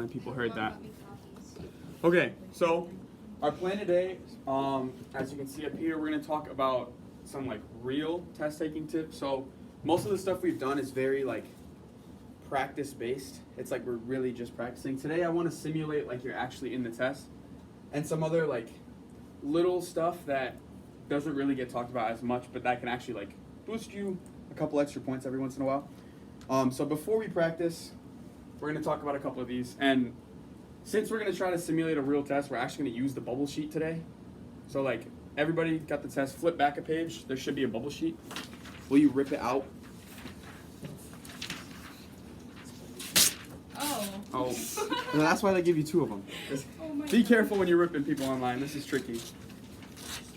online people heard that. Okay, so our plan today, as you can see up here, we're going to talk about some like real test taking tips. So most of the stuff we've done is very like practice based. It's like we're really just practicing. Today I want to simulate like you're actually in the test, and some other like little stuff that doesn't really get talked about as much, but that can actually like boost you a couple extra points every once in a while. So before we practice, we're going to talk about a couple of these. And since we're going to try to simulate a real test, we're actually going to use the bubble sheet today. So like everybody got the test, flip back a page, there should be a bubble sheet. Will you rip it out? Oh. No, that's why they give you two of them. Be careful when you're ripping people online. This is tricky.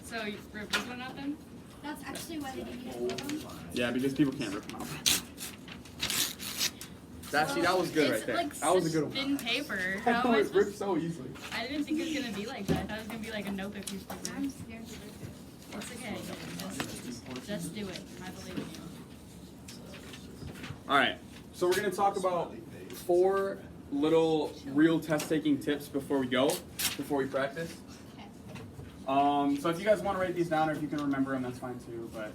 So you rip this one out then? That's actually why they give you two of them. Yeah, because people can't rip them out. That was good right there. Like that was a good one. thin paper. I How know, am I it supposed ripped so easily. I didn't think it was gonna be like that. I thought it was gonna be like a notebook piece of paper. I'm scared to rip it. It's okay. Just do it. I believe in you. Alright, so we're going to talk about 4 little real test taking tips before we practice. So if you guys want to write these down or if you can remember them, that's fine too. But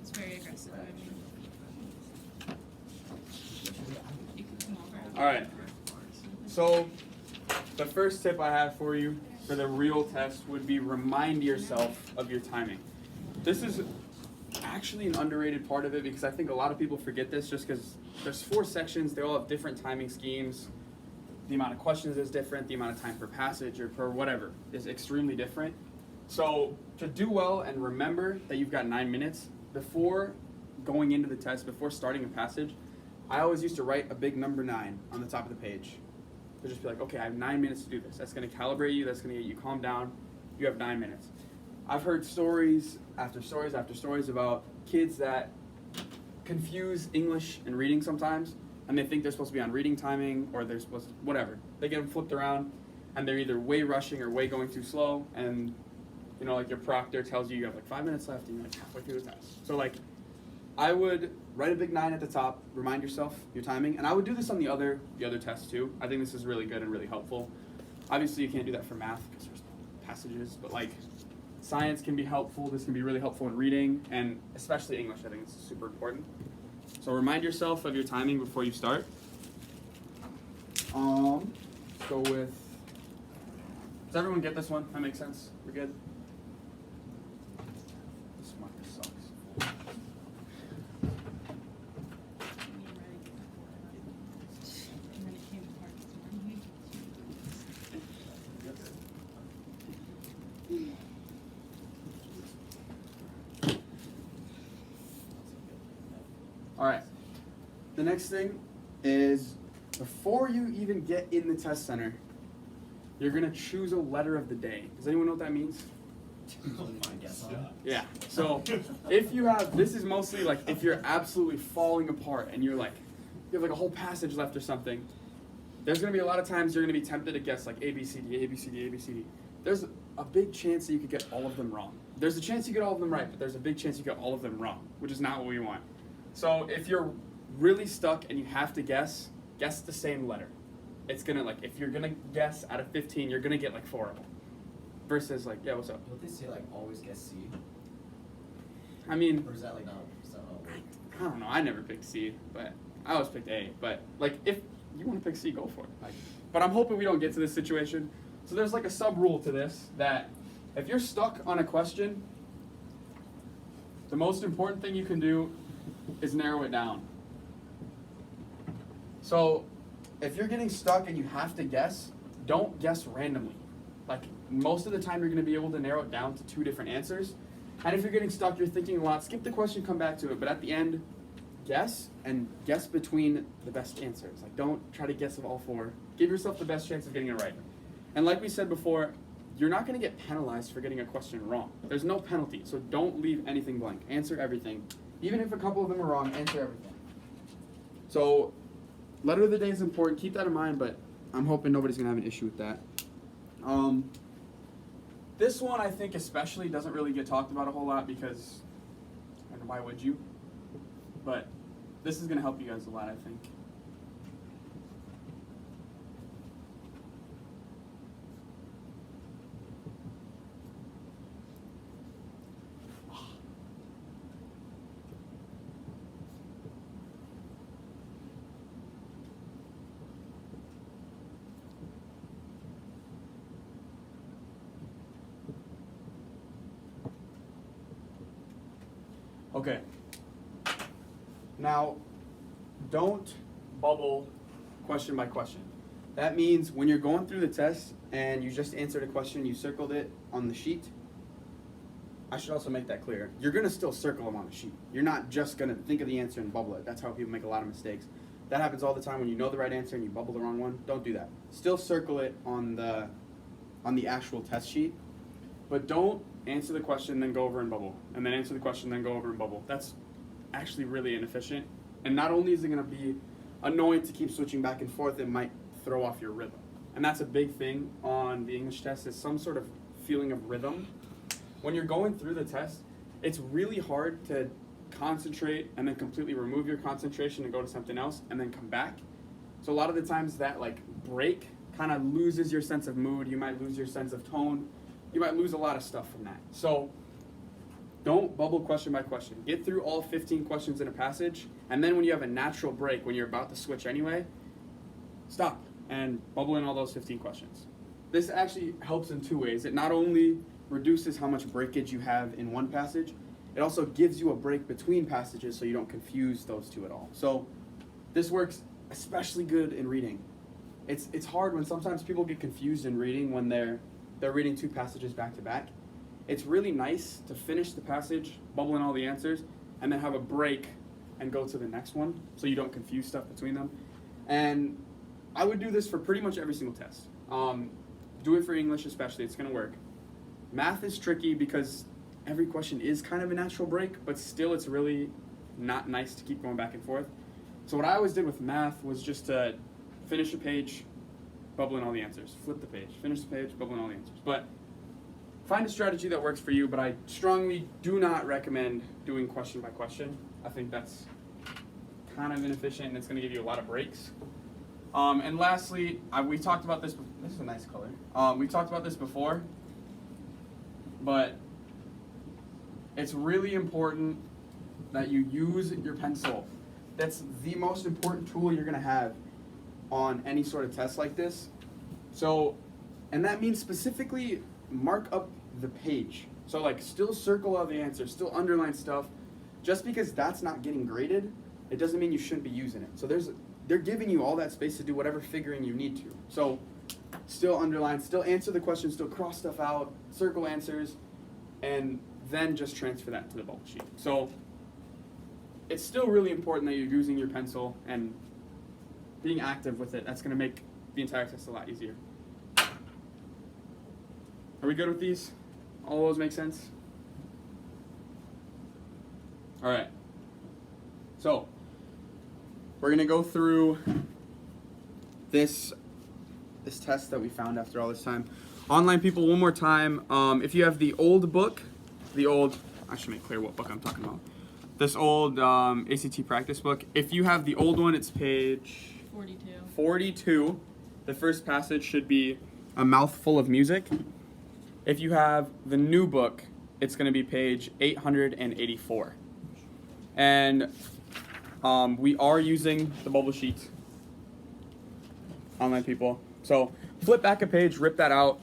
It's very aggressive of you. You can come over. alright, so the first tip I have for you for the real test would be remind yourself of your timing. This is actually an underrated part of it because I think a lot of people forget this just because there's 4 sections, they all have different timing schemes. The amount of questions is different, the amount of time per passage or per whatever is extremely different. So to do well and remember that you've got 9 minutes, before going into the test, before starting a passage, I always used to write a big number 9 on the top of the page. To just be like, okay, I have 9 minutes to do this. That's going to calibrate you, that's going to get you calmed down. You have 9 minutes. I've heard stories after stories after stories about kids that confuse English and reading sometimes, and they think they're supposed to be on reading timing or they're supposed to, whatever. They get them flipped around, and they're either way rushing or way going too slow, and you know, like your proctor tells you you have like 5 minutes left and you're like halfway through the test. So like, I would write a big 9 at the top, remind yourself your timing, and I would do this on the other tests too. I think this is really good and really helpful. Obviously you can't do that for math because there's passages, but like science can be helpful. This can be really helpful in reading, and especially English. I think it's super important. So remind yourself of your timing before you start. Go with, does everyone get this one? That makes sense? We're good? This marker sucks. And then it came apart. Alright, the next thing is before you even get in the test center, you're going to choose a letter of the day. Does anyone know what that means? Yeah, so if you have, this is mostly like if you're absolutely falling apart and you're like, you have like a whole passage left or something, there's going to be a lot of times you're going to be tempted to guess like A, B, C, D, A, B, C, D, A, B, C, D. There's a big chance that you could get all of them wrong. There's a chance you get all of them right, but there's a big chance you get all of them wrong, which is not what we want. So if you're really stuck and you have to guess the same letter. It's gonna like, if you're gonna guess out of 15, you're gonna get like 4 of them. Versus like, yeah, what's up? Don't they say like always guess C? I mean, Or is that like not? Is that not right? I don't know. I never picked C, but I always picked A. But like, if you want to pick C, go for it. Like, but I'm hoping we don't get to this situation. So there's like a sub rule to this that if you're stuck on a question, the most important thing you can do is narrow it down. So if you're getting stuck and you have to guess, don't guess randomly. Like most of the time you're going to be able to narrow it down to 2 different answers. And if you're getting stuck, you're thinking a lot, skip the question, come back to it. But at the end, guess and guess between the best answers. Like don't try to guess of all 4. Give yourself the best chance of getting it right. And like we said before, you're not going to get penalized for getting a question wrong. There's no penalty, so don't leave anything blank. Answer everything. Even if a couple of them are wrong, answer everything. So letter of the day is important. Keep that in mind, but I'm hoping nobody's going to have an issue with that. This one I think especially doesn't really get talked about a whole lot because, and why would you? But this is going to help you guys a lot, I think. Okay. Now, don't bubble question by question. That means when you're going through the test and you just answered a question, you circled it on the sheet. I should also make that clear. You're going to still circle them on the sheet. You're not just going to think of the answer and bubble it. That's how people make a lot of mistakes. That happens all the time when you know the right answer and you bubble the wrong one. Don't do that. Still circle it on the actual test sheet, but don't answer the question, then go over and bubble, and then answer the question, then go over and bubble. That's actually really inefficient. And not only is it going to be annoying to keep switching back and forth, it might throw off your rhythm. And that's a big thing on the English test, is some sort of feeling of rhythm. When you're going through the test, it's really hard to concentrate and then completely remove your concentration and go to something else and then come back. So a lot of the times that break kind of loses your sense of mood. You might lose your sense of tone. You might lose a lot of stuff from that. So don't bubble question by question. Get through all 15 questions in a passage, and then when you have a natural break, when you're about to switch anyway, stop and bubble in all those 15 questions. This actually helps in two ways. It not only reduces how much breakage you have in one passage, it also gives you a break between passages so you don't confuse those two at all. So this works especially good in reading. It's hard when sometimes people get confused in reading when they're reading two passages back to back. It's really nice to finish the passage, bubble in all the answers, and then have a break and go to the next one so you don't confuse stuff between them. And I would do this for pretty much every single test. Do it for English especially, it's gonna work. Math is tricky because every question is kind of a natural break, but still it's really not nice to keep going back and forth. So what I always did with math was just to finish a page, bubble in all the answers. Flip the page, finish the page, bubble in all the answers. But find a strategy that works for you, but I strongly do not recommend doing question by question. I think that's kind of inefficient and it's going to give you a lot of breaks. And lastly, we talked about this. This is a nice color. We talked about this before, but it's really important that you use your pencil. That's the most important tool you're going to have on any sort of test like this. So, and that means specifically mark up the page. So still circle all the answers, still underline stuff. Just because that's not getting graded, it doesn't mean you shouldn't be using it. So they're giving you all that space to do whatever figuring you need to. So still underline, still answer the question, still cross stuff out, circle answers, and then just transfer that to the bubble sheet. So it's still really important that you're using your pencil and being active with it. That's going to make the entire test a lot easier. Are we good with these? All those make sense? All right. So we're going to go through this test that we found after all this time. Online people, one more time. If you have the old book, I should make clear what book I'm talking about. This old ACT practice book. If you have the old one, it's page 42. The first passage should be A Mouthful of Music. If you have the new book, it's going to be page 884. And we are using the bubble sheet, online people. So flip back a page, rip that out,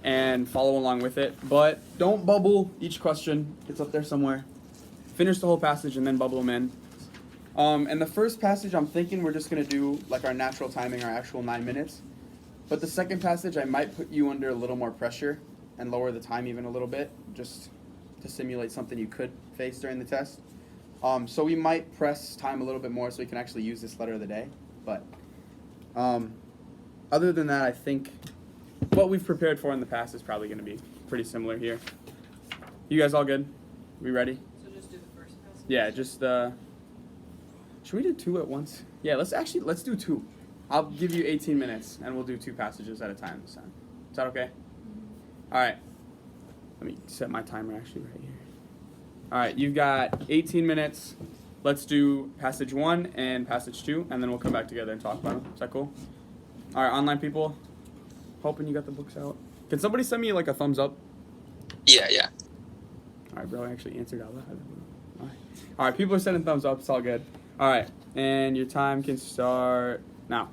and follow along with it. But don't bubble each question. It's up there somewhere. Finish the whole passage and then bubble them in. And the first passage, I'm thinking we're just going to do our natural timing, our actual 9 minutes. But the second passage, I might put you under a little more pressure and lower the time even a little bit, just to simulate something you could face during the test. So we might press time a little bit more so we can actually use this letter of the day. But other than that, I think what we've prepared for in the past is probably going to be pretty similar here. You guys all good? We ready? So just do the first passage? Yeah, just should we do 2 at once? Yeah, let's do 2. I'll give you 18 minutes and we'll do 2 passages at a time this time. Is that okay? All right. Let me set my timer actually right here. All right, you've got 18 minutes. Let's do passage 1 and passage 2, and then we'll come back together and talk about them. Is that cool? All right, online people. Hoping you got the books out. Can somebody send me like a thumbs up? Yeah. All right, bro. I actually answered out loud. All right, people are sending thumbs up. It's all good. All right, and your time can start now.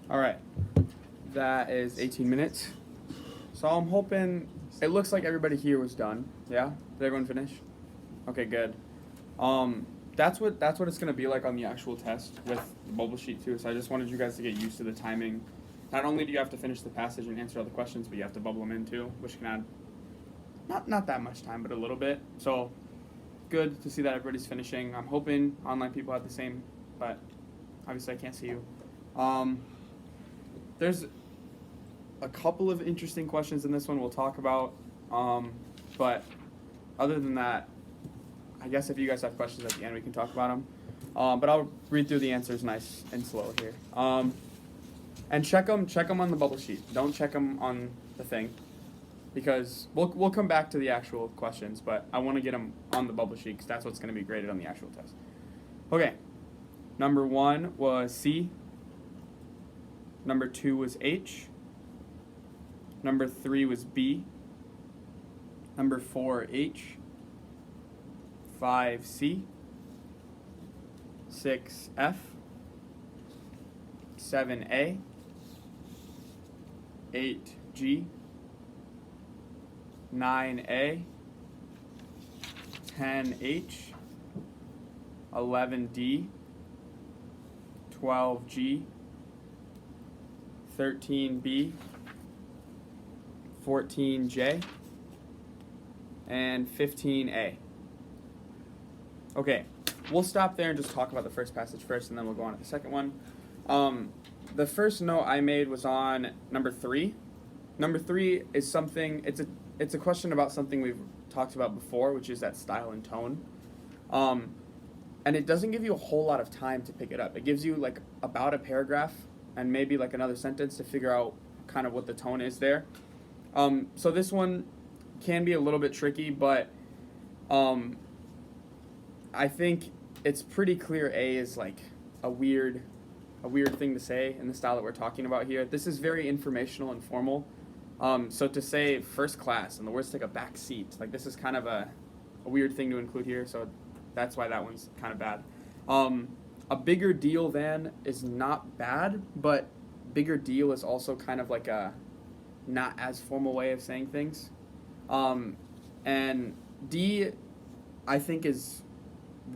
All right. That is 18 minutes. So I'm hoping, it looks like everybody here was done. Yeah? Did everyone finish? Okay, good. That's what it's gonna be like on the actual test with the bubble sheet too. So I just wanted you guys to get used to the timing. Not only do you have to finish the passage and answer all the questions, but you have to bubble them in too, which can add not that much time, but a little bit. So good to see that everybody's finishing. I'm hoping online people have the same, but obviously I can't see you. There's a couple of interesting questions in this one we'll talk about, but other than that, I guess if you guys have questions at the end, we can talk about them. But I'll read through the answers nice and slow here. And check them on the bubble sheet. Don't check them on the thing, because we'll come back to the actual questions, but I want to get them on the bubble sheet because that's what's going to be graded on the actual test. Okay, number 1 was C. Number 2 was H. Number 3 was B. Number 4, H. 5, C. 6, F. 7, A. 8, G. 9, A. 10, H. 11, D. 12, G. 13, B. 14, J. And 15, A. Okay, we'll stop there and just talk about the first passage first, and then we'll go on to the second one. The first note I made was on number 3. Number 3 is something, it's a question about something we've talked about before, which is that style and tone. And it doesn't give you a whole lot of time to pick it up. It gives you like about a paragraph and maybe like another sentence to figure out kind of what the tone is there. So this one can be a little bit tricky, but I think it's pretty clear A is like a weird thing to say in the style that we're talking about here. This is very informational and formal. So to say first class and the words take a back seat, like this is kind of a weird thing to include here, so that's why that one's kind of bad. A bigger deal than is not bad, but bigger deal is also kind of like a not as formal way of saying things. And D, I think, is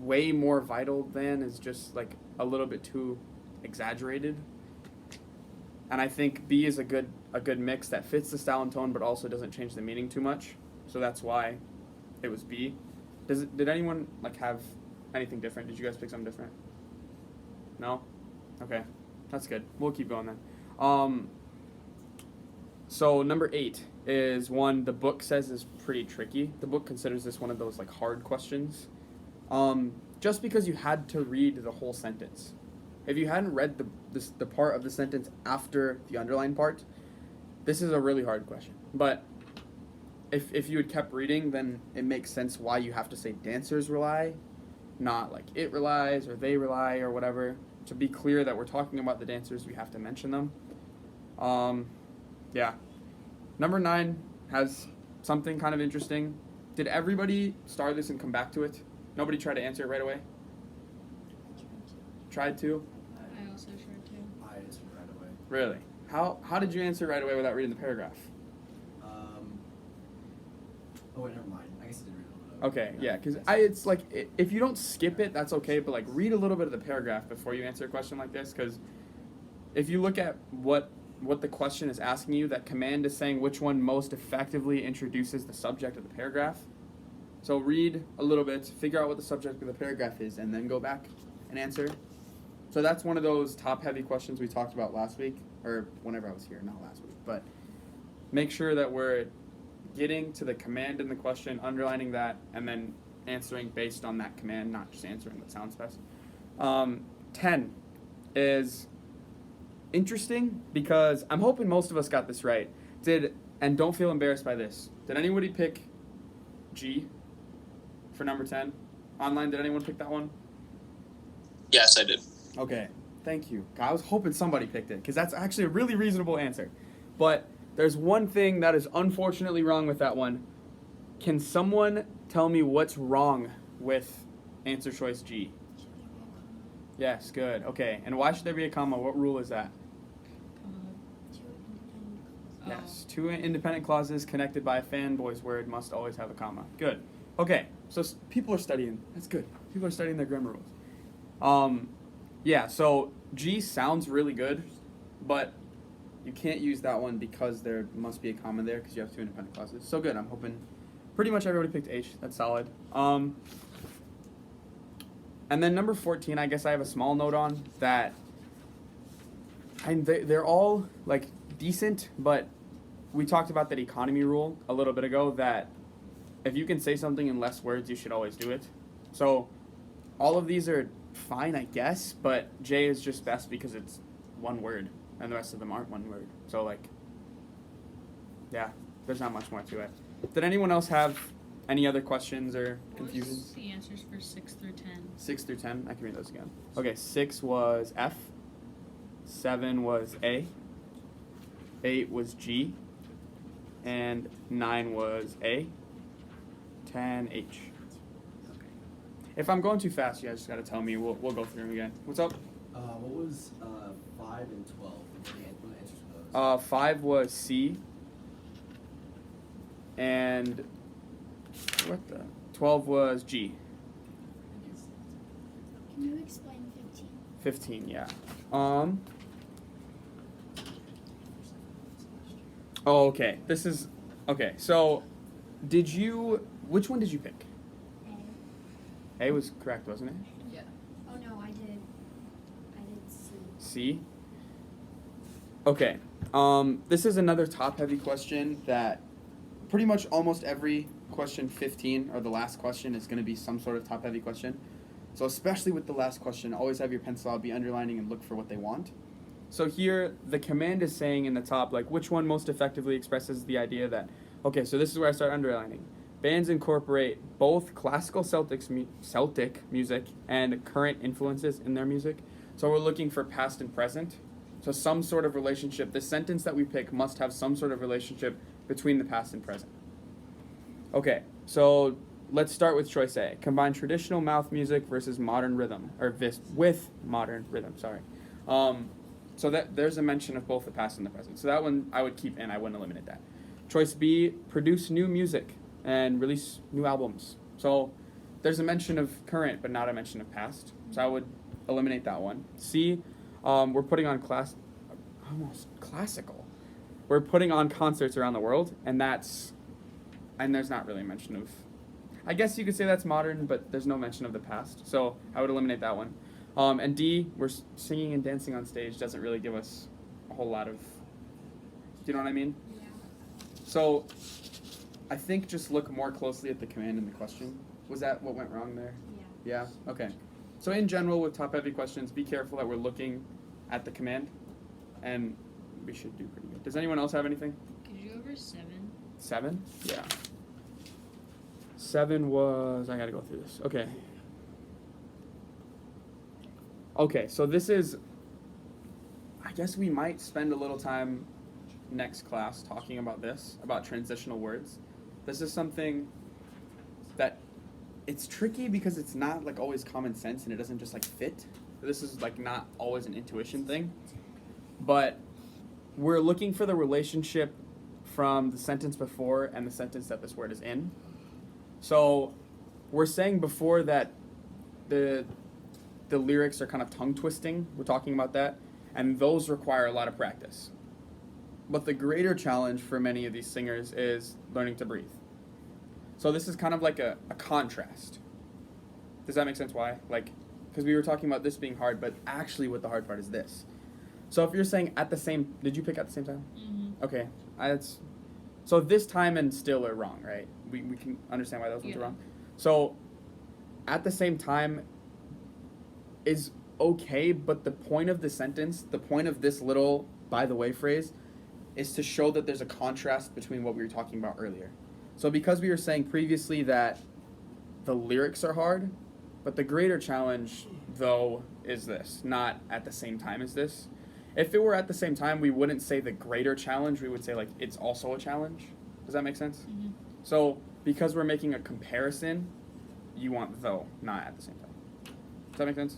way more vital than is just like a little bit too exaggerated. And I think B is a good mix that fits the style and tone, but also doesn't change the meaning too much. So that's why it was B. Did anyone like have anything different? Did you guys pick something different? No? Okay, that's good. We'll keep going then. So number 8 is one the book says is pretty tricky. The book considers this one of those like hard questions. Just because you had to read the whole sentence. If you hadn't read the part of the sentence after the underlined part, this is a really hard question. But if you had kept reading, then it makes sense why you have to say dancers rely, not like it relies or they rely or whatever. To be clear that we're talking about the dancers, we have to mention them. Yeah. Number 9 has something kind of interesting. Did everybody start this and come back to it? Nobody tried to answer it right away? Tried to? I also tried to. I answered right away. Really? How did you answer right away without reading the paragraph? Oh wait, never mind. I guess I did read a little bit of it. Okay, yeah, because it's like, if you don't skip it, that's okay, but like read a little bit of the paragraph before you answer a question like this, because if you look at what the question is asking you, that command is saying which one most effectively introduces the subject of the paragraph. So read a little bit, figure out what the subject of the paragraph is, and then go back and answer. So that's one of those top-heavy questions we talked about last week, or whenever I was here, not last week, but make sure that we're getting to the command in the question, underlining that, and then answering based on that command, not just answering what sounds best. 10 is interesting because I'm hoping most of us got this right. And don't feel embarrassed by this. Did anybody pick G for number 10? Online, did anyone pick that one? Yes, I did. Okay, thank you. I was hoping somebody picked it because that's actually a really reasonable answer. But there's one thing that is unfortunately wrong with that one. Can someone tell me what's wrong with answer choice G? Yes, good. Okay, and why should there be a comma? What rule is that? Yes, two independent clauses connected by a fanboy's word must always have a comma. Good. Okay, so people are studying. That's good. People are studying their grammar rules. Yeah, so G sounds really good, but you can't use that one because there must be a comma there because you have two independent clauses. So good. I'm hoping pretty much everybody picked H. That's solid. And then number 14, I guess I have a small note on that. They're all like decent, but we talked about that economy rule a little bit ago that if you can say something in less words, you should always do it. So all of these are fine, I guess, but J is just best because it's one word and the rest of them aren't one word. So like, yeah, there's not much more to it. Did anyone else have any other questions or confusions? What was the answers for 6 through 10? 6 through 10, I can read those again. Okay, 6 was F, 7 was A, 8 was G, and 9 was A, 10 H. If I'm going too fast, you guys just gotta tell me. We'll go through them again. What's up? What was 5 and 12? What the answers for those? 5 was C, and what the? 12 was G. Can you explain 15? 15, yeah. Oh, okay. This is okay. So, which one did you pick? A. A was correct, wasn't it? Yeah. Oh no, I did C. C. Okay. This is another top-heavy question that pretty much almost every question 15 or the last question is going to be some sort of top-heavy question. So especially with the last question, always have your pencil out, be underlining, and look for what they want. So here, the command is saying in the top, like, which one most effectively expresses the idea that, okay, so this is where I start underlining. Bands incorporate both classical Celtic music and current influences in their music. So we're looking for past and present. So some sort of relationship. The sentence that we pick must have some sort of relationship between the past and present. Okay, so let's start with choice A. Combine traditional mouth music versus modern rhythm, or with modern rhythm, sorry. So that there's a mention of both the past and the present. So that one I would keep in, I wouldn't eliminate that. Choice B, produce new music and release new albums. So there's a mention of current, but not a mention of past. So I would eliminate that one. C, we're putting on almost classical. We're putting on concerts around the world, and there's not really a mention of, I guess you could say that's modern, but there's no mention of the past. So I would eliminate that one. And D, we're singing and dancing on stage, doesn't really give us a whole lot of, do you know what I mean? Yeah. So I think just look more closely at the command in the question. Was that what went wrong there? Yeah. Yeah? Okay. So in general, with top-heavy questions, be careful that we're looking at the command, and we should do pretty good. Does anyone else have anything? Could you go over 7? 7? Yeah. 7 was, I gotta go through this. Okay. Okay, so this is, I guess we might spend a little time next class talking about this, about transitional words. This is something that it's tricky because it's not like always common sense and it doesn't just like fit. This is like not always an intuition thing. But we're looking for the relationship from the sentence before and the sentence that this word is in. So we're saying before that the lyrics are kind of tongue twisting. We're talking about that. And those require a lot of practice. But the greater challenge for many of these singers is learning to breathe. So this is kind of like a contrast. Does that make sense why? Like, because we were talking about this being hard, but actually what the hard part is this. So if you're saying at the same, did you pick at the same time? Mm-hmm. Okay. So this time and still are wrong, right? We can understand why those ones are wrong. So at the same time is okay, but the point of the sentence, the point of this little by the way phrase is to show that there's a contrast between what we were talking about earlier. So because we were saying previously that the lyrics are hard, but the greater challenge, though, is this, not at the same time as this. If it were at the same time, we wouldn't say the greater challenge, we would say, like, it's also a challenge. Does that make sense? Mm-hmm. So because we're making a comparison, you want though, not at the same time. Does that make sense?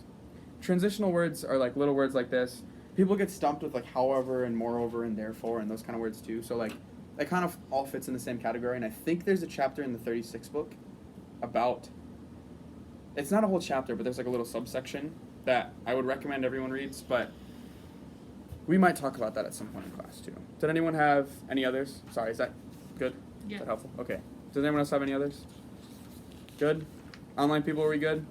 Transitional words are like little words like this. people get stumped with like however and moreover and therefore and those kind of words too. So like that kind of all fits in the same category. And I think there's a chapter in the 36 book about. It's not a whole chapter, but there's like a little subsection that I would recommend everyone reads. But we might talk about that at some point in class too. Did anyone have any others? Sorry, is that good? Yeah. Is that helpful? Okay. Does anyone else have any others? Good? Online people, are we good?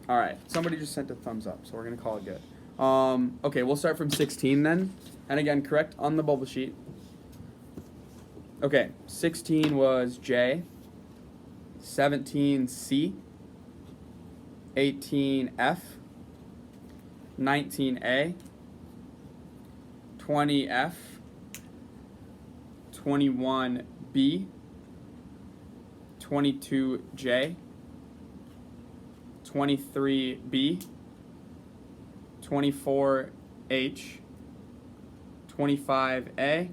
Alright, somebody just sent a thumbs up, so we're going to call it good. Okay, we'll start from 16 then. And again, correct on the bubble sheet. Okay, 16 was J, 17 C, 18 F, 19 A, 20 F, 21 B, 22 J, 23 B, 24 H, 25 A,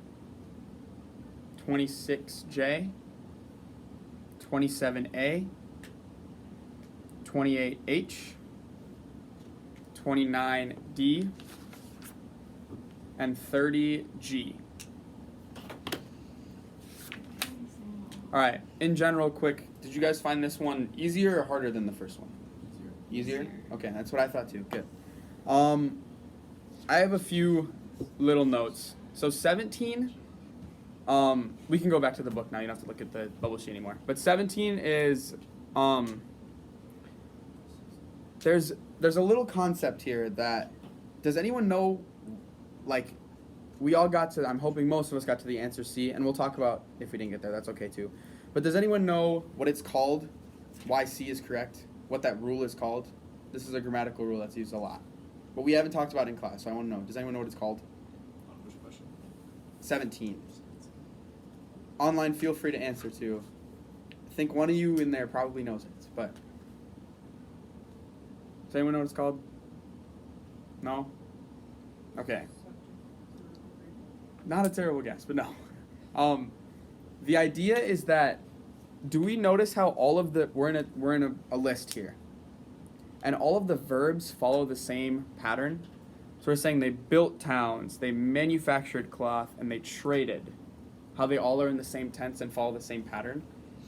26 J, 27 A, 28 H, 29 D, and 30 G. Alright, in general, quick, did you guys find this one easier or harder than the first one? Easier? Okay, that's what I thought too. Good. I have a few little notes. So 17, we can go back to the book now. You don't have to look at the bubble sheet anymore. But 17 is, there's a little concept here that, does anyone know, like, we all got to, I'm hoping most of us got to the answer C, and we'll talk about if we didn't get there, that's okay too. But does anyone know what it's called? Why C is correct? What that rule is called? This is a grammatical rule that's used a lot. But we haven't talked about it in class, so I want to know. Does anyone know what it's called? Which question? 17. Online, feel free to answer too. I think one of you in there probably knows it, but. Does anyone know what it's called? No? Okay. Not a terrible guess, but no. The idea is that, do we notice how all of the, we're in a list here, and all of the verbs follow the same pattern? So we're saying they built towns, they manufactured cloth, and they traded. How they all are in the same tense and follow the same pattern.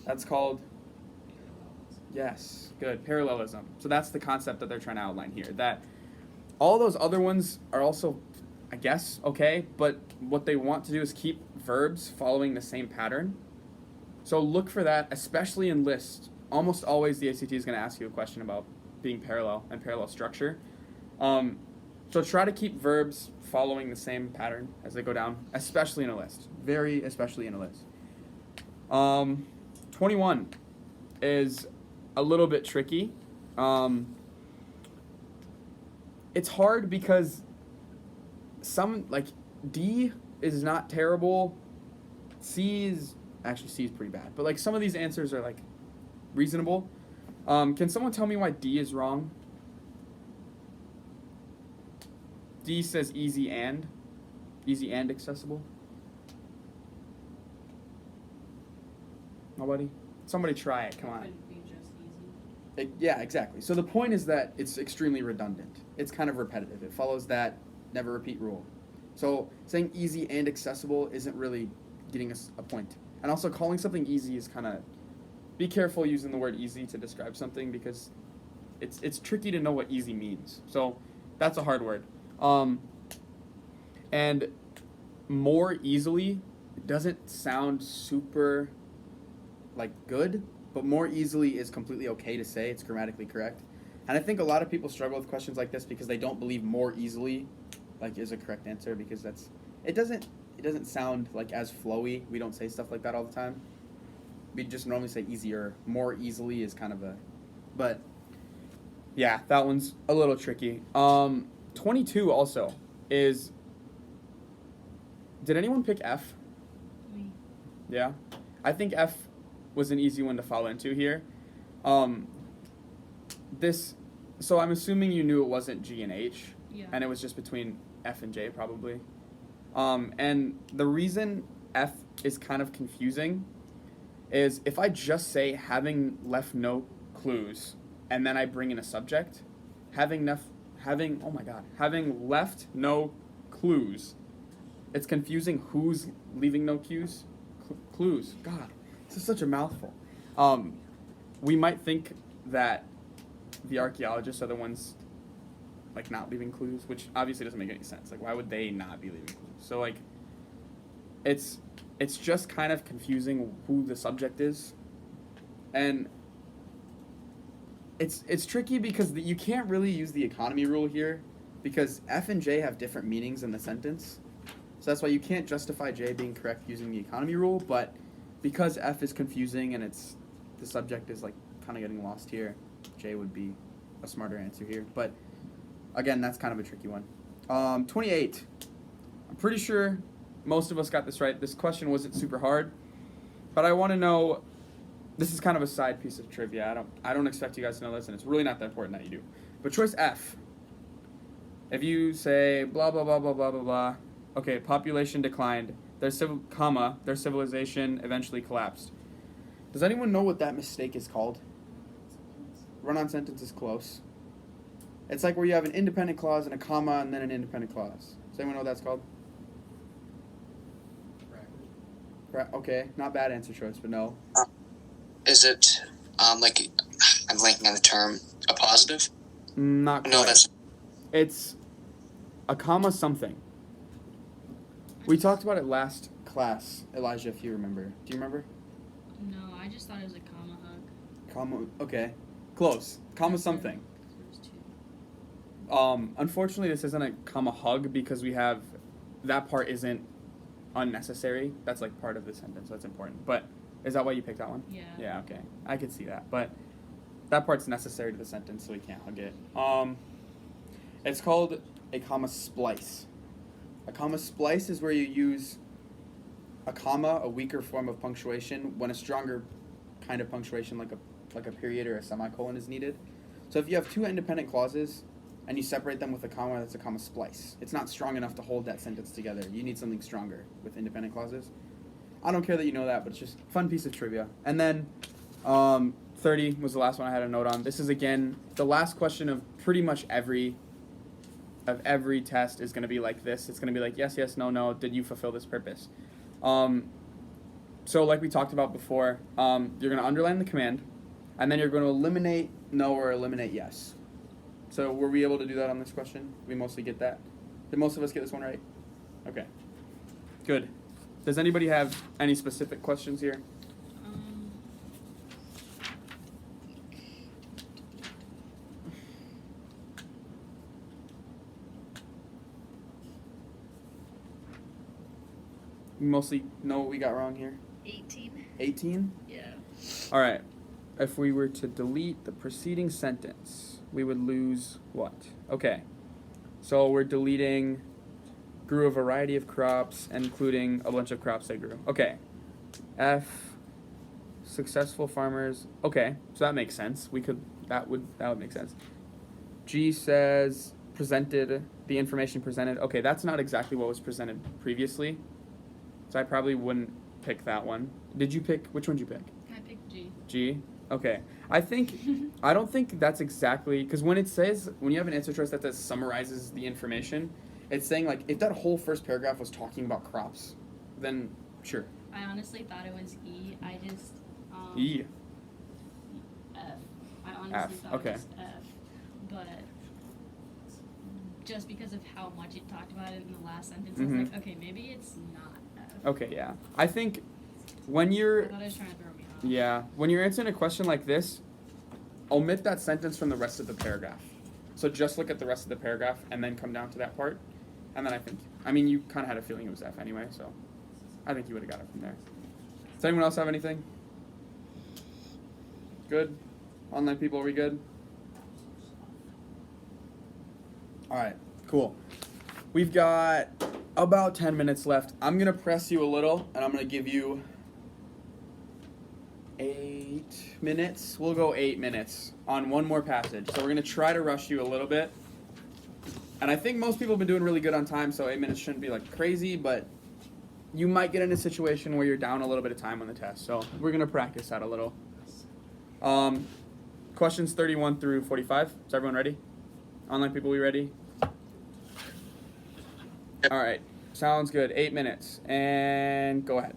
That's called, yes, good, parallelism. So that's the concept that they're trying to outline here. That all those other ones are also, I guess, okay, but what they want to do is keep verbs following the same pattern. So look for that, especially in lists. Almost always the ACT is going to ask you a question about being parallel and parallel structure. So try to keep verbs following the same pattern as they go down, especially in a list. Very especially in a list. 21 is a little bit tricky. It's hard because some, like, D is not terrible. C is pretty bad. But, like, some of these answers are, like, reasonable. Can someone tell me why D is wrong? D says easy and accessible. Nobody? Somebody try it, come on. Couldn't be just easy. Yeah, exactly. So the point is that it's extremely redundant. It's kind of repetitive. It follows that never repeat rule. So saying easy and accessible isn't really getting us a point. And also calling something easy is kind of, be careful using the word easy to describe something because it's tricky to know what easy means. So that's a hard word. And more easily doesn't sound super, like, good, but more easily is completely okay to say. It's grammatically correct. And I think a lot of people struggle with questions like this because they don't believe more easily, like, is a correct answer, because it doesn't sound, like, as flowy. We don't say stuff like that all the time. We just normally say easier. More easily is kind of but yeah, that one's a little tricky. 22 also is, did anyone pick F? Me. Yeah? I think F was an easy one to fall into here. So I'm assuming you knew it wasn't G and H, Yeah. and it was just between F and J probably. And the reason F is kind of confusing is if I just say having left no clues and then I bring in a subject, having left no clues. It's confusing who's leaving no cues. Clues. God, this is such a mouthful. We might think that the archaeologists are the ones like not leaving clues, which obviously doesn't make any sense. Like, why would they not be leaving clues? So like, it's just kind of confusing who the subject is, and it's tricky because you can't really use the economy rule here because F and J have different meanings in the sentence. So that's why you can't justify J being correct using the economy rule, but because F is confusing and the subject is like kind of getting lost here, J would be a smarter answer here. But again, that's kind of a tricky one. 28. I'm pretty sure most of us got this right. This question wasn't super hard, but I want to know, this is kind of a side piece of trivia. I don't expect you guys to know this, and it's really not that important that you do. But choice F. If you say blah blah blah blah blah blah blah, okay, population declined. Their civilization eventually collapsed. Does anyone know what that mistake is called? Run-on sentence is close. It's like where you have an independent clause and a comma and then an independent clause. Does anyone know what that's called? Okay, not bad answer choice, but no. Is it like I'm blanking on the term, a positive? Not quite. No, that's It's a comma something. We talked about it last class, Elijah, if you remember. Do you remember? No, I just thought it was a comma hug. Comma, okay. Close. Comma something. There was two. Unfortunately, this isn't a comma hug because we have, that part isn't unnecessary. That's like part of the sentence, so that's important. But is that why you picked that one? Yeah. Yeah, okay. I could see that. But that part's necessary to the sentence, so we can't hug it. It's called a comma splice. A comma splice is where you use a comma, a weaker form of punctuation, when a stronger kind of punctuation like a period or a semicolon is needed. So if you have two independent clauses and you separate them with a comma, that's a comma splice. It's not strong enough to hold that sentence together. You need something stronger with independent clauses. I don't care that you know that, but it's just a fun piece of trivia. And then 30 was the last one I had a note on. This is, again, the last question of pretty much every test is going to be like this. It's going to be like, yes, yes, no, no, did you fulfill this purpose? So like we talked about before, you're going to underline the command, and then you're going to eliminate no or eliminate yes. So were we able to do that on this question? We mostly get that? Did most of us get this one right? Okay. Good. Does anybody have any specific questions here? You mostly know what we got wrong here? 18. 18? Yeah. All right. If we were to delete the preceding sentence, we would lose what? Okay. So we're deleting grew a variety of crops, including a bunch of crops they grew. Okay. F, successful farmers. Okay, so that makes sense. That would make sense. G says presented, the information presented. Okay, that's not exactly what was presented previously. So I probably wouldn't pick that one. Which one did you pick? I picked G. G? Okay. I don't think that's exactly, because when you have an answer choice that says summarizes the information, it's saying like, if that whole first paragraph was talking about crops, then sure. I honestly thought it was E. I just, E. F. I honestly F, thought okay. it was F. But just because of how much it talked about it in the last sentence, I was like, okay, maybe it's not F. Okay, yeah. I think when I you're, thought it was trying to throw me off. yeah, when you're answering a question like this, omit that sentence from the rest of the paragraph. So just look at the rest of the paragraph and then come down to that part. And then you kind of had a feeling it was F anyway, so I think you would have got it from there. Does anyone else have anything? Good? Online people, are we good? Alright, cool. We've got about 10 minutes left. I'm going to press you a little, and I'm going to give you 8 minutes. We'll go 8 minutes on one more passage. So we're going to try to rush you a little bit. And I think most people have been doing really good on time, so 8 minutes shouldn't be like crazy, but you might get in a situation where you're down a little bit of time on the test. So we're going to practice that a little. Questions 31 through 45. Is everyone ready? Online people, we ready? All right. Sounds good. 8 minutes. And go ahead.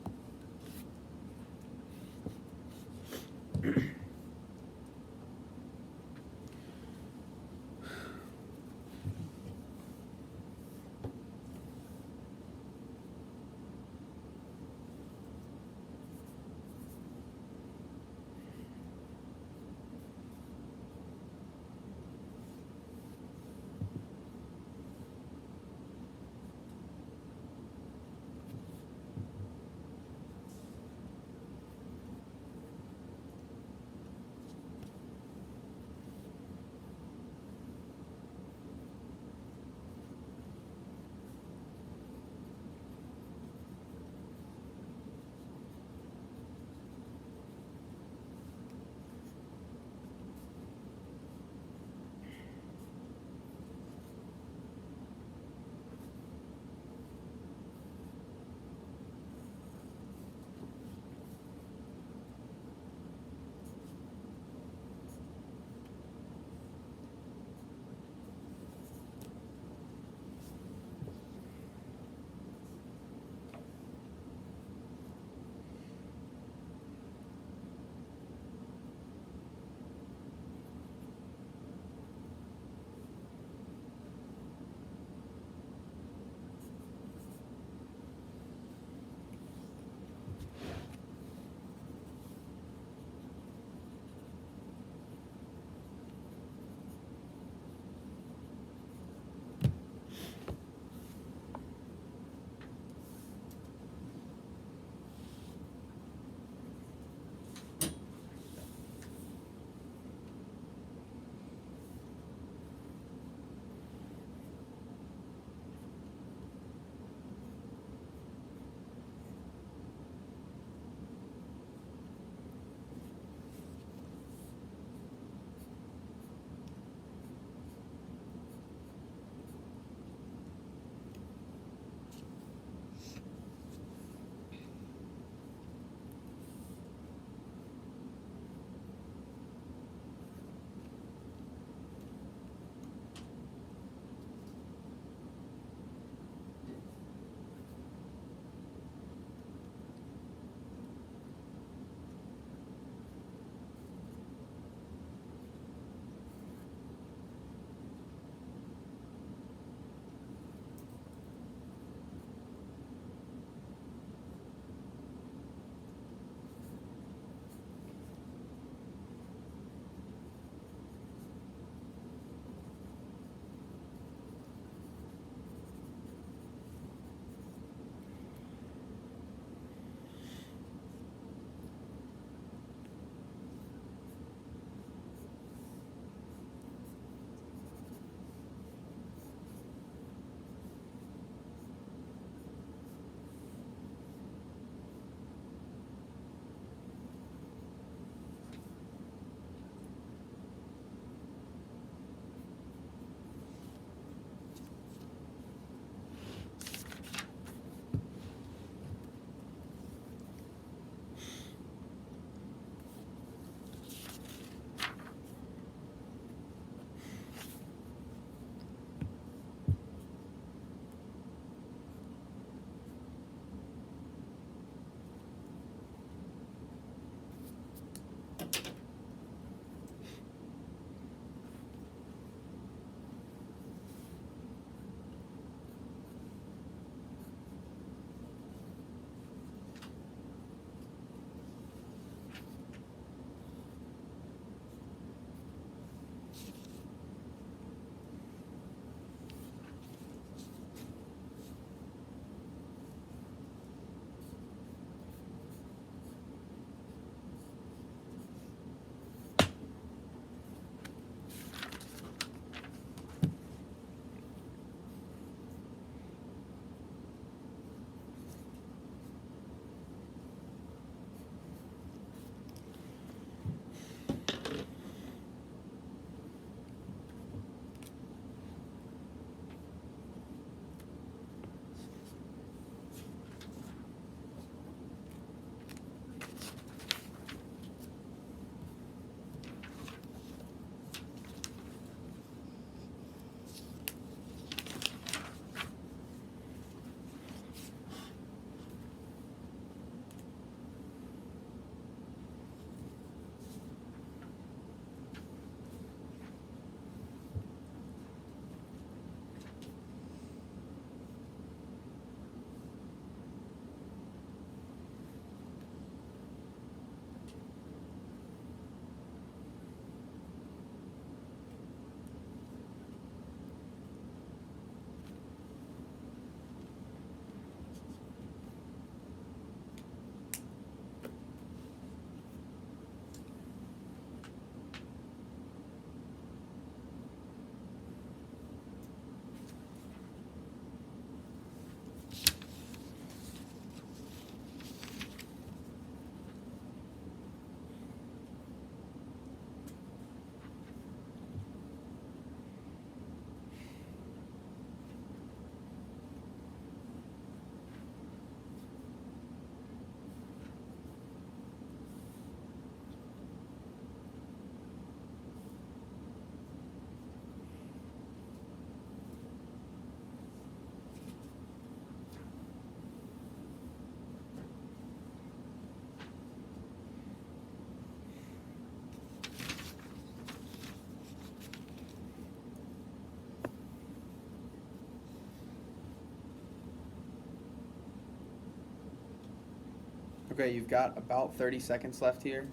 Okay, you've got about 30 seconds left here.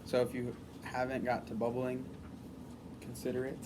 So if you haven't got to bubbling, consider it.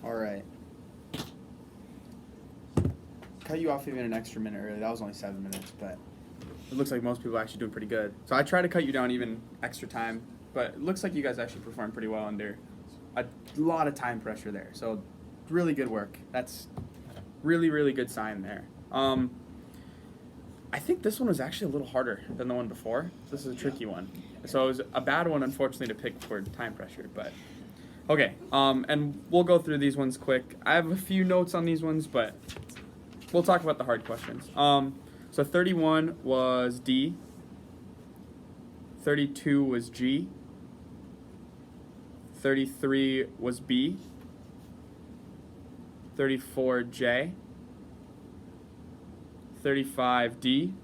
All right. Cut you off even an extra minute early. That was only 7 minutes, but it looks like most people are actually doing pretty good. So I try to cut you down even extra time, but it looks like you guys actually performed pretty well under a lot of time pressure there. So really good work. That's really, really good sign there. I think this one was actually a little harder than the one before. This is a tricky one. So it was a bad one, unfortunately, to pick for time pressure, but okay. And we'll go through these ones quick. I have a few notes on these ones, but we'll talk about the hard questions. So 31 was D. 32 was G. 33 was B. 34 J. 35 D.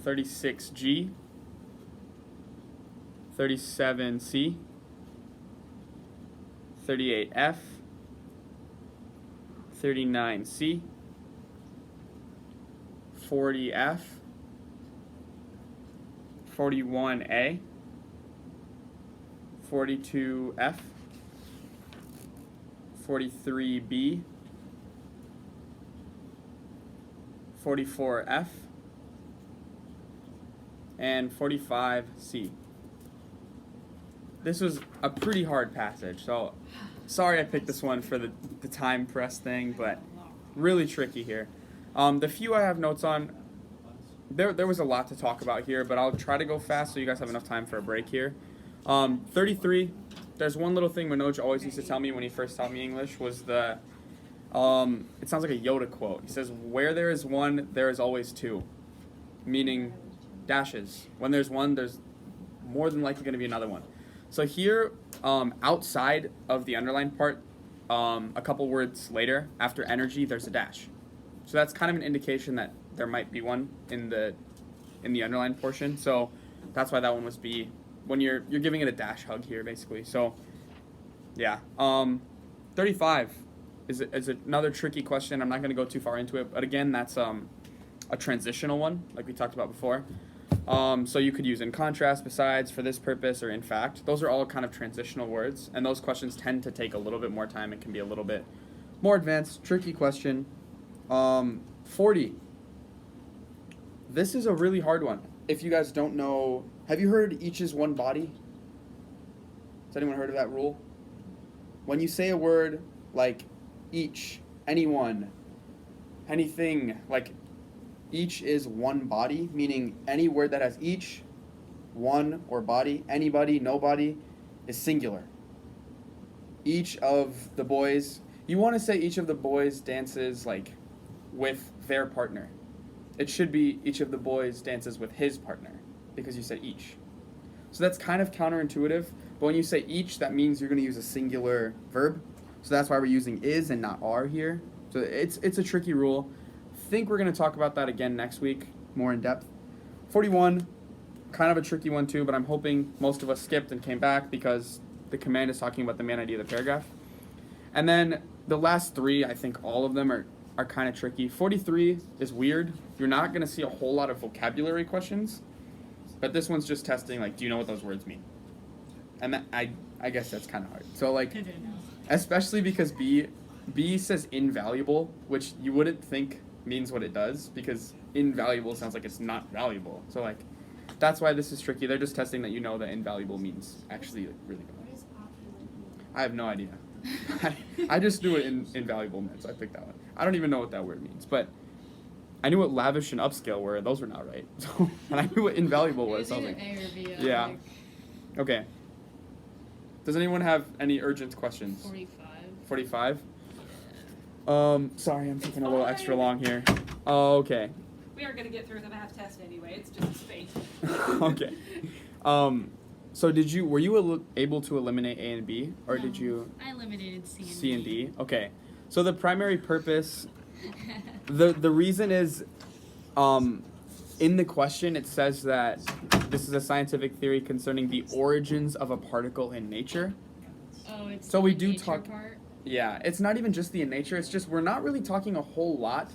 36 G. 37 C. 38 F. 39 C. 40 F. 41 A. 42 F. 43 B. 44 F. And 45 C. This was a pretty hard passage, so sorry I picked this one for the time press thing, but really tricky here. The few I have notes on, there was a lot to talk about here, but I'll try to go fast so you guys have enough time for a break here. 33, there's one little thing Manoj always used to tell me when he first taught me English was it sounds like a Yoda quote. He says, where there is one, there is always two, meaning dashes. When there's one, there's more than likely going to be another one. So here, outside of the underlined part, a couple words later, after energy, there's a dash. So that's kind of an indication that there might be one in the underlined portion. So that's why that one was B. When you're giving it a dash hug here, basically. So yeah, 35 is another tricky question. I'm not going to go too far into it, but again, that's a transitional one, like we talked about before. So you could use in contrast, besides, for this purpose, or in fact. Those are all kind of transitional words, and those questions tend to take a little bit more time and can be a little bit more advanced. Tricky question. 40. This is a really hard one. If you guys don't know, have you heard each is one body? Has anyone heard of that rule? When you say a word like each, anyone, anything, like each is one body, meaning any word that has each, one, or body, anybody, nobody, is singular. Each of the boys, you want to say each of the boys dances like with their partner. It should be each of the boys dances with his partner, because you said each. So that's kind of counterintuitive, but when you say each, that means you're going to use a singular verb. So that's why we're using is and not are here. So it's a tricky rule. I think we're going to talk about that again next week, more in depth. 41, kind of a tricky one too, but I'm hoping most of us skipped and came back because the command is talking about the main idea of the paragraph. And then the last three, I think all of them are kind of tricky. 43 is weird. You're not going to see a whole lot of vocabulary questions, but this one's just testing, like, do you know what those words mean? And that, I guess that's kind of hard. So, like, especially because B says invaluable, which you wouldn't think means what it does, because invaluable sounds like it's not valuable. So, like, that's why this is tricky. They're just testing that you know that invaluable means actually really good. What is opulent mean? I have no idea. I just knew it invaluable meant, so I picked that one. I don't even know what that word means, but I knew what lavish and upscale were, and those were not right. So, and I knew what invaluable was. So I was like, A or B. yeah. Okay. Does anyone have any urgent questions? 45. 45? Sorry, I'm taking a little extra long here. Okay. We are gonna get through the math test anyway. It's just space. Okay. So were you able to eliminate A and B, or did No, you I eliminated C and C and D? Okay. So the primary purpose, the reason is, in the question it says that this is a scientific theory concerning the origins of a particle in nature. Oh, it's So the we do nature talk- part. Yeah, it's not even just the in nature, it's just we're not really talking a whole lot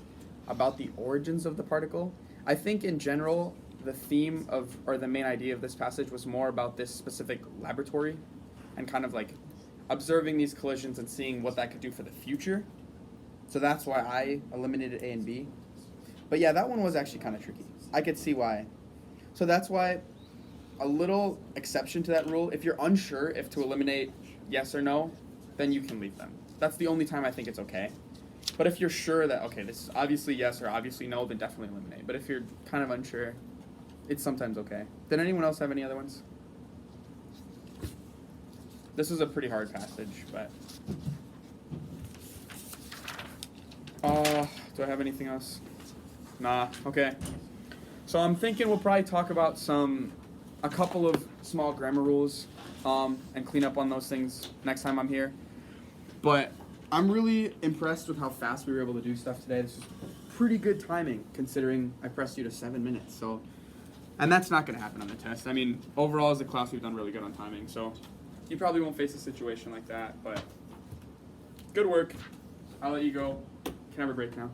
about the origins of the particle. I think in general, the theme of, or the main idea of this passage was more about this specific laboratory and kind of like observing these collisions and seeing what that could do for the future. So that's why I eliminated A and B. But yeah, that one was actually kind of tricky. I could see why. So that's why a little exception to that rule, if you're unsure if to eliminate yes or no, then you can leave them. That's the only time I think it's okay. But if you're sure that, okay, this is obviously yes or obviously no, then definitely eliminate. But if you're kind of unsure, it's sometimes okay. Did anyone else have any other ones? This is a pretty hard passage, but... do I have anything else? Nah, okay. So I'm thinking we'll probably talk about a couple of small grammar rules, and clean up on those things next time I'm here. But I'm really impressed with how fast we were able to do stuff today. This is pretty good timing, considering I pressed you to 7 minutes, so... And that's not going to happen on the test. I mean, overall as a class, we've done really good on timing, so you probably won't face a situation like that, but good work. I'll let you go. Can I have a break now?